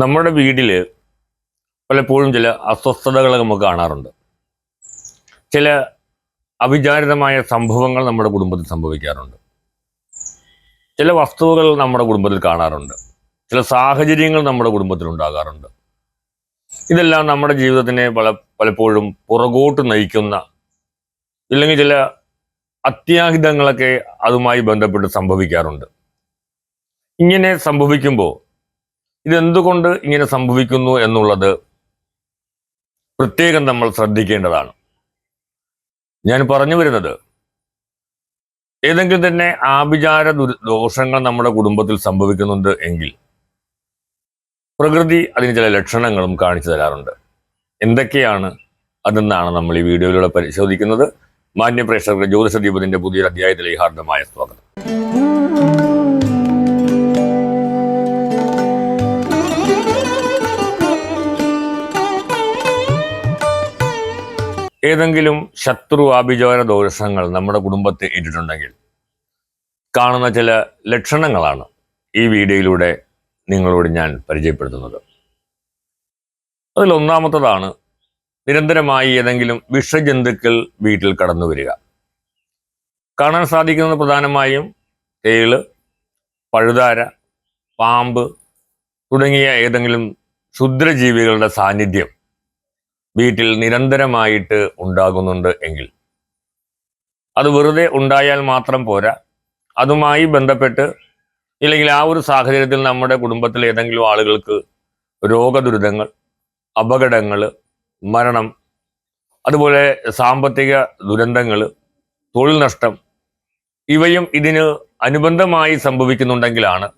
നമ്മുടെ വീട്ടിൽ പലപ്പോഴും ചില അസ്വസ്ഥതകൾ നമുക്ക് കാണാറുണ്ട്. ചില അവിചാരിതമായ സംഭവങ്ങൾ നമ്മുടെ കുടുംബത്തിൽ സംഭവിക്കാറുണ്ട്. ചില വസ്തുവകൾ നമ്മുടെ കുടുംബത്തിൽ കാണാറുണ്ട്. ചില സാഹചര്യങ്ങൾ നമ്മുടെ കുടുംബത്തിൽ ഉണ്ടാകാറുണ്ട്. ഇതെല്ലാം നമ്മുടെ ജീവിതത്തിനെ പലപ്പോഴും പുറകോട്ട് നയിക്കുന്ന, ഇല്ലെങ്കിൽ ചില അത്യാഹിതങ്ങളൊക്കെ അതുമായി ബന്ധപ്പെട്ട് സംഭവിക്കാറുണ്ട്. ഇങ്ങനെ സംഭവിക്കുമ്പോൾ ഇതെന്തുകൊണ്ട് ഇങ്ങനെ സംഭവിക്കുന്നു എന്നുള്ളത് പ്രത്യേകം നമ്മൾ ശ്രദ്ധിക്കേണ്ടതാണ്. ഞാൻ പറഞ്ഞു വരുന്നത്, ഏതെങ്കിലും തന്നെ ആഭിചാര ദോഷങ്ങൾ നമ്മുടെ കുടുംബത്തിൽ സംഭവിക്കുന്നുണ്ട് എങ്കിൽ പ്രകൃതി അതിന് ചില ലക്ഷണങ്ങളും കാണിച്ചു തരാറുണ്ട്. എന്തൊക്കെയാണ് അതെന്നാണ് നമ്മൾ ഈ വീഡിയോയിലൂടെ പരിശോധിക്കുന്നത്. മാന്യ പ്രേക്ഷകർക്ക് ജ്യോതിഷ ദീപത്തിന്റെ പുതിയൊരു അധ്യായത്തിലേക്ക് ഹാർദമായ സ്വാഗതം. ഏതെങ്കിലും ശത്രു ആഭിചാര ദോഷങ്ങൾ നമ്മുടെ കുടുംബത്തെ ഇട്ടിട്ടുണ്ടെങ്കിൽ കാണുന്ന ചില ലക്ഷണങ്ങളാണ് ഈ വീഡിയോയിലൂടെ നിങ്ങളോട് ഞാൻ പരിചയപ്പെടുത്തുന്നത്. അതിലൊന്നാമത്തതാണ് നിരന്തരമായി ഏതെങ്കിലും വിഷജന്തുക്കൾ വീട്ടിൽ കടന്നു വരിക. കാണാൻ സാധിക്കുന്നത് പ്രധാനമായും തേള്, പഴുതാര, പാമ്പ് തുടങ്ങിയ ഏതെങ്കിലും ക്ഷുദ്രജീവികളുടെ സാന്നിധ്യം വീട്ടിൽ നിരന്തരമായിട്ട് ഉണ്ടാകുന്നുണ്ട് എങ്കിൽ അത് വെറുതെ ഉണ്ടായാൽ മാത്രം പോരാ. അതുമായി ബന്ധപ്പെട്ട് ഇല്ലെങ്കിൽ ആ ഒരു സാഹചര്യത്തിൽ നമ്മുടെ കുടുംബത്തിൽ ഏതെങ്കിലും ആളുകൾക്ക് രോഗദുരിതങ്ങൾ, അപകടങ്ങൾ, മരണം, അതുപോലെ സാമ്പത്തിക ദുരന്തങ്ങൾ, തൊഴിൽ നഷ്ടം ഇവയും ഇതിന് അനുബന്ധമായി സംഭവിക്കുന്നുണ്ടെങ്കിലാണ്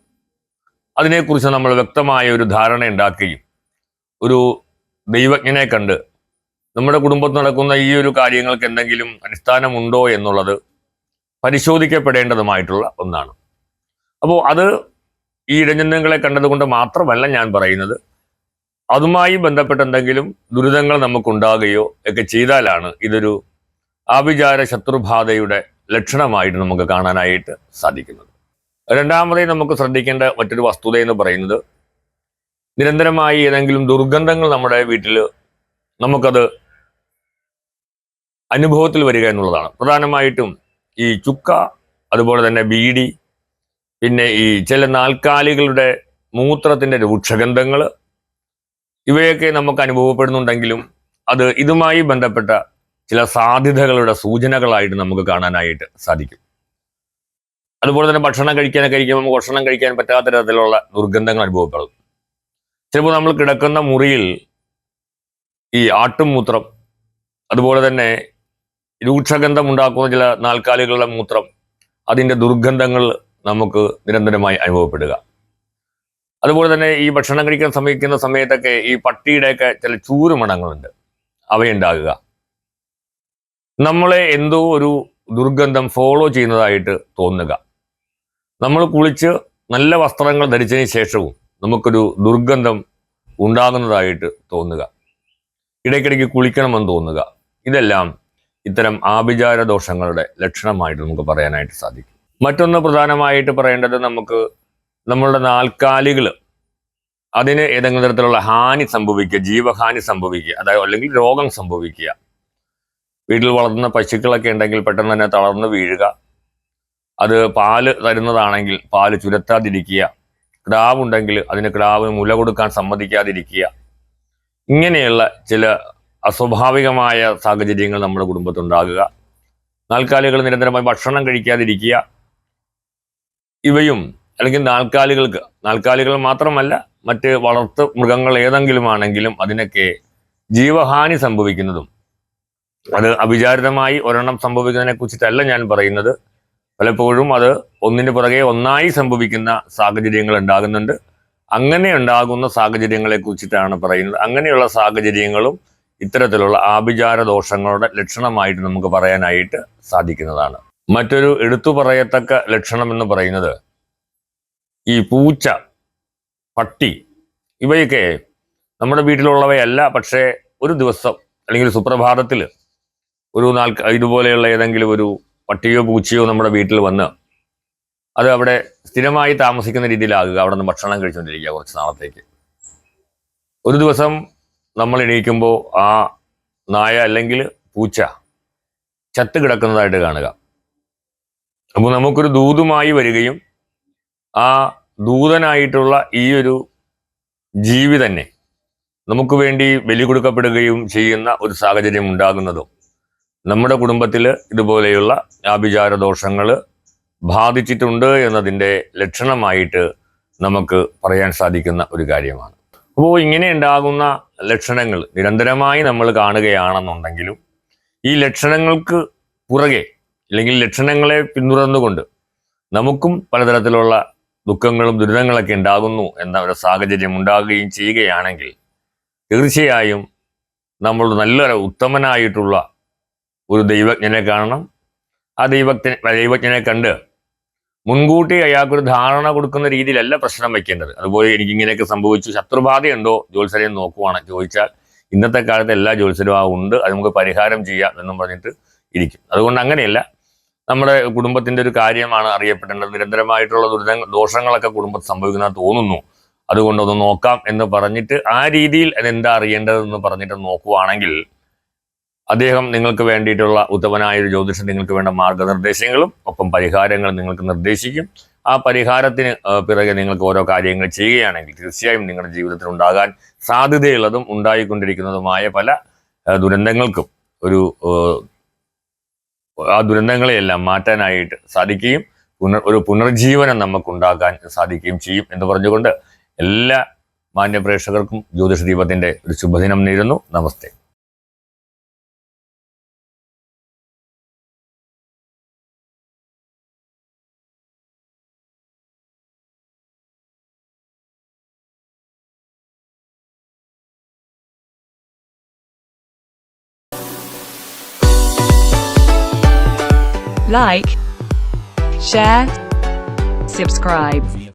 അതിനെക്കുറിച്ച് നമ്മൾ വ്യക്തമായ ഒരു ധാരണ ഉണ്ടാക്കുകയും ഒരു ദൈവജ്ഞനെ കണ്ട് നമ്മുടെ കുടുംബത്തിൽ നടക്കുന്ന ഈ ഒരു കാര്യങ്ങൾക്ക് എന്തെങ്കിലും അടിസ്ഥാനമുണ്ടോ എന്നുള്ളത് പരിശോധിക്കപ്പെടേണ്ടതുമായിട്ടുള്ള ഒന്നാണ്. അപ്പോൾ അത് ഈ ഇടജന്തുക്കളെ കണ്ടതുകൊണ്ട് മാത്രമല്ല ഞാൻ പറയുന്നത്, അതുമായി ബന്ധപ്പെട്ട എന്തെങ്കിലും ദുരിതങ്ങൾ നമുക്കുണ്ടാകുകയോ ഒക്കെ ചെയ്താലാണ് ഇതൊരു ആഭിചാര ശത്രുബാധയുടെ ലക്ഷണമായിട്ട് നമുക്ക് കാണാനായിട്ട് സാധിക്കുന്നത്. രണ്ടാമതായി നമുക്ക് ശ്രദ്ധിക്കേണ്ട മറ്റൊരു വസ്തുത എന്ന് പറയുന്നത്, നിരന്തരമായി ഏതെങ്കിലും ദുർഗന്ധങ്ങൾ നമ്മുടെ വീട്ടിൽ നമുക്കത് അനുഭവത്തിൽ വരിക എന്നുള്ളതാണ്. പ്രധാനമായിട്ടും ഈ ചുക്ക, അതുപോലെ തന്നെ ബീഡി, പിന്നെ ഈ ചില നാൽക്കാലികളുടെ മൂത്രത്തിൻ്റെ രൂക്ഷഗന്ധങ്ങൾ ഇവയൊക്കെ നമുക്ക് അനുഭവപ്പെടുന്നുണ്ടെങ്കിലും അത് ഇതുമായി ബന്ധപ്പെട്ട ചില സാധ്യതകളുടെ സൂചനകളായിട്ട് നമുക്ക് കാണാനായിട്ട് സാധിക്കും. അതുപോലെ തന്നെ ഭക്ഷണം കഴിക്കുമ്പോൾ ഭക്ഷണം കഴിക്കാൻ പറ്റാത്ത തരത്തിലുള്ള ദുർഗന്ധങ്ങൾ അനുഭവപ്പെടും. ചിലപ്പോൾ നമ്മൾ കിടക്കുന്ന മുറിയിൽ ഈ ആട്ടുംമൂത്രം, അതുപോലെ തന്നെ രൂക്ഷഗന്ധം ഉണ്ടാക്കുന്ന ചില നാൽക്കാലികളുടെ മൂത്രം, അതിൻ്റെ ദുർഗന്ധങ്ങൾ നമുക്ക് നിരന്തരമായി അനുഭവപ്പെടുക. അതുപോലെ തന്നെ ഈ ഭക്ഷണം കഴിക്കാൻ ശ്രമിക്കുന്ന സമയത്തൊക്കെ ഈ പട്ടിയുടെയൊക്കെ ചില ചൂരുമണങ്ങളുണ്ട്, അവയുണ്ടാകുക. നമ്മളെ എന്തോ ഒരു ദുർഗന്ധം ഫോളോ ചെയ്യുന്നതായിട്ട് തോന്നുക. നമ്മൾ കുളിച്ച് നല്ല വസ്ത്രങ്ങൾ ധരിച്ചതിന് ശേഷവും നമുക്കൊരു ദുർഗന്ധം ഉണ്ടാകുന്നതായിട്ട് തോന്നുക. ഇടയ്ക്കിടയ്ക്ക് കുളിക്കണമെന്ന് തോന്നുക. ഇതെല്ലാം ഇത്തരം ആഭിചാര ദോഷങ്ങളുടെ ലക്ഷണമായിട്ട് നമുക്ക് പറയാനായിട്ട് സാധിക്കും. മറ്റൊന്ന് പ്രധാനമായിട്ട് പറയേണ്ടത്, നമ്മളുടെ നാൽക്കാലികൾ അതിന് ഏതെങ്കിലും തരത്തിലുള്ള ഹാനി സംഭവിക്കുക, ജീവഹാനി സംഭവിക്കുക, അതായത് അല്ലെങ്കിൽ രോഗം സംഭവിക്കുക. വീട്ടിൽ വളർത്തുന്ന പശുക്കളൊക്കെ ഉണ്ടെങ്കിൽ പെട്ടെന്ന് തന്നെ തളർന്ന് വീഴുക, അത് പാല് തരുന്നതാണെങ്കിൽ പാല് ചുരത്താതിരിക്കുക, കിടാവുണ്ടെങ്കിൽ അതിന് കിടാവിന് മുല കൊടുക്കാൻ സമ്മതിക്കാതിരിക്കുക. ഇങ്ങനെയുള്ള ചില അസ്വാഭാവികമായ സാഹചര്യങ്ങൾ നമ്മുടെ കുടുംബത്തുണ്ടാകുക. നാൽക്കാലികൾ നിരന്തരമായി ഭക്ഷണം കഴിക്കാതിരിക്കുക. ഇവയും അല്ലെങ്കിൽ നാൽക്കാലികൾ മാത്രമല്ല, മറ്റ് വളർത്തു മൃഗങ്ങൾ ഏതെങ്കിലും ആണെങ്കിലും അതിനൊക്കെ ജീവഹാനി സംഭവിക്കുന്നതും, അത് അവിചാരിതമായി ഒരെണ്ണം സംഭവിക്കുന്നതിനെ കുറിച്ചിട്ടല്ല ഞാൻ പറയുന്നത്. പലപ്പോഴും അത് ഒന്നിന് പുറകെ ഒന്നായി സംഭവിക്കുന്ന സാഹചര്യങ്ങൾ ഉണ്ടാകുന്നുണ്ട്. അങ്ങനെ ഉണ്ടാകുന്ന സാഹചര്യങ്ങളെ കുറിച്ചിട്ടാണ് പറയുന്നത്. അങ്ങനെയുള്ള സാഹചര്യങ്ങളും ഇത്തരത്തിലുള്ള ആഭിചാര ദോഷങ്ങളുടെ ലക്ഷണമായിട്ട് നമുക്ക് പറയാനായിട്ട് സാധിക്കുന്നതാണ്. മറ്റൊരു എടുത്തു പറയത്തക്ക ലക്ഷണം എന്ന് പറയുന്നത്, ഈ പൂച്ച, പട്ടി ഇവയൊക്കെ നമ്മുടെ വീട്ടിലുള്ളവയല്ല. പക്ഷേ ഒരു ദിവസം അല്ലെങ്കിൽ സുപ്രഭാതത്തിൽ ഇതുപോലെയുള്ള ഏതെങ്കിലും ഒരു പട്ടിയോ പൂച്ചയോ നമ്മുടെ വീട്ടിൽ വന്ന് അത് അവിടെ സ്ഥിരമായി താമസിക്കുന്ന രീതിയിലാകുക, അവിടെ നിന്ന് ഭക്ഷണം കഴിച്ചുകൊണ്ടിരിക്കുക കുറച്ച് നാളത്തേക്ക്. ഒരു ദിവസം നമ്മൾ എണീക്കുമ്പോൾ ആ നായ അല്ലെങ്കിൽ പൂച്ച ചത്ത് കിടക്കുന്നതായിട്ട് കാണുക. അപ്പോൾ നമുക്കൊരു ദൂതുമായി വരികയും ആ ദൂതനായിട്ടുള്ള ഈ ഒരു ജീവി തന്നെ നമുക്ക് വേണ്ടി ബലി കൊടുക്കപ്പെടുകയും ചെയ്യുന്ന ഒരു സാഹചര്യം ഉണ്ടാകുന്നതും നമ്മുടെ കുടുംബത്തിൽ ഇതുപോലെയുള്ള ആഭിചാര ദോഷങ്ങൾ ബാധിച്ചിട്ടുണ്ട് എന്നതിൻ്റെ ലക്ഷണമായിട്ട് നമുക്ക് പറയാൻ സാധിക്കുന്ന ഒരു കാര്യമാണ്. അപ്പോൾ ഇങ്ങനെ ഉണ്ടാകുന്ന ലക്ഷണങ്ങൾ നിരന്തരമായി നമ്മൾ കാണുകയാണെന്നുണ്ടെങ്കിലും ഈ ലക്ഷണങ്ങൾക്ക് പുറകെ അല്ലെങ്കിൽ ലക്ഷണങ്ങളെ പിന്തുടർന്നുകൊണ്ട് നമുക്കും പലതരത്തിലുള്ള ദുഃഖങ്ങളും ദുരിതങ്ങളൊക്കെ ഉണ്ടാകുന്നു എന്ന ഒരു സാഹചര്യം ഉണ്ടാകുകയും ചെയ്യുകയാണെങ്കിൽ തീർച്ചയായും നമ്മൾ നല്ലൊരു ഉത്തമനായിട്ടുള്ള ഒരു ദൈവജ്ഞനെ കാണണം. ആ ദൈവജ്ഞനെ കണ്ട് മുൻകൂട്ടി അയാൾക്കൊരു ധാരണ കൊടുക്കുന്ന രീതിയിലല്ല പ്രശ്നം വയ്ക്കേണ്ടത്. അതുപോലെ എനിക്കിങ്ങനെയൊക്കെ സംഭവിച്ചു, ശത്രുബാധയുണ്ടോ ജ്യോത്സ്യരെ നോക്കുവാണ് ചോദിച്ചാൽ ഇന്നത്തെ കാലത്ത് എല്ലാ ജ്യോത്സ്യരും ഉണ്ട്, അത് നമുക്ക് പരിഹാരം ചെയ്യാം എന്നും പറഞ്ഞിട്ട് ഇരിക്കും. അതുകൊണ്ട് അങ്ങനെയല്ല, നമ്മുടെ കുടുംബത്തിൻ്റെ ഒരു കാര്യമാണ് അറിയപ്പെടേണ്ടത്. നിരന്തരമായിട്ടുള്ള ദോഷങ്ങളൊക്കെ കുടുംബത്തിൽ സംഭവിക്കുന്നത് തോന്നുന്നു, അതുകൊണ്ടൊന്ന് നോക്കാം എന്ന് പറഞ്ഞിട്ട് ആ രീതിയിൽ അതെന്താ അറിയേണ്ടതെന്ന് പറഞ്ഞിട്ട് നോക്കുവാണെങ്കിൽ അദ്ദേഹം നിങ്ങൾക്ക് വേണ്ടിയിട്ടുള്ള ഉത്തമനായ ഒരു ജ്യോതിഷൻ നിങ്ങൾക്ക് വേണ്ട മാർഗനിർദ്ദേശങ്ങളും ഒപ്പം പരിഹാരങ്ങൾ നിങ്ങൾക്ക് നിർദ്ദേശിക്കും. ആ പരിഹാരത്തിന് പിറകെ നിങ്ങൾക്ക് ഓരോ കാര്യങ്ങൾ ചെയ്യുകയാണെങ്കിൽ തീർച്ചയായും നിങ്ങളുടെ ജീവിതത്തിൽ ഉണ്ടാകാൻ സാധ്യതയുള്ളതും ഉണ്ടായിക്കൊണ്ടിരിക്കുന്നതുമായ പല ദുരന്തങ്ങൾക്കും ആ ദുരന്തങ്ങളെയെല്ലാം മാറ്റാനായിട്ട് സാധിക്കുകയും ഒരു പുനർജീവനം നമുക്കുണ്ടാക്കാൻ സാധിക്കുകയും ചെയ്യും എന്ന് പറഞ്ഞുകൊണ്ട് എല്ലാ മാന്യപ്രേക്ഷകർക്കും ജ്യോതിഷ ദീപത്തിൻ്റെ ഒരു ശുഭദിനം നേരുന്നു. നമസ്തേ. Like, share, subscribe.